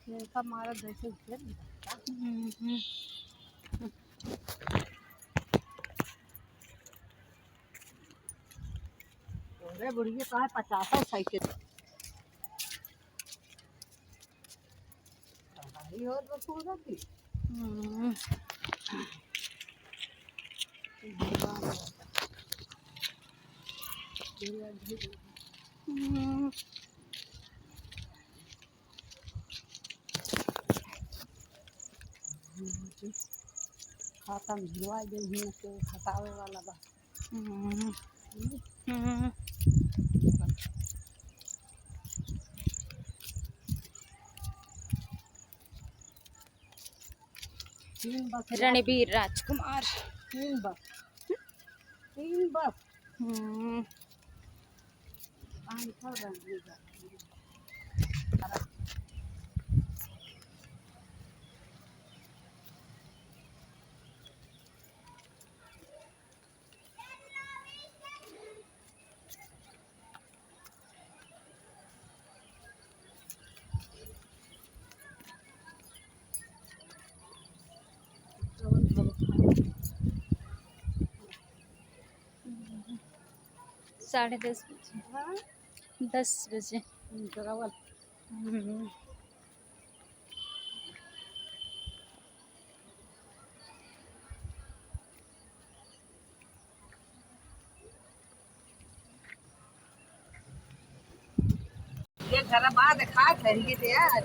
इनका मारा जैसे अरे बुढ़िया कहा 50 साइकिल और बसूगा की खाता में भिजवा दे के हटावे वाला बा रणबीर राजकुमार 3 बस 3 बस रणबीर साढ़े 10 बजे 10 बजे ये घर बाद खा खरीद यार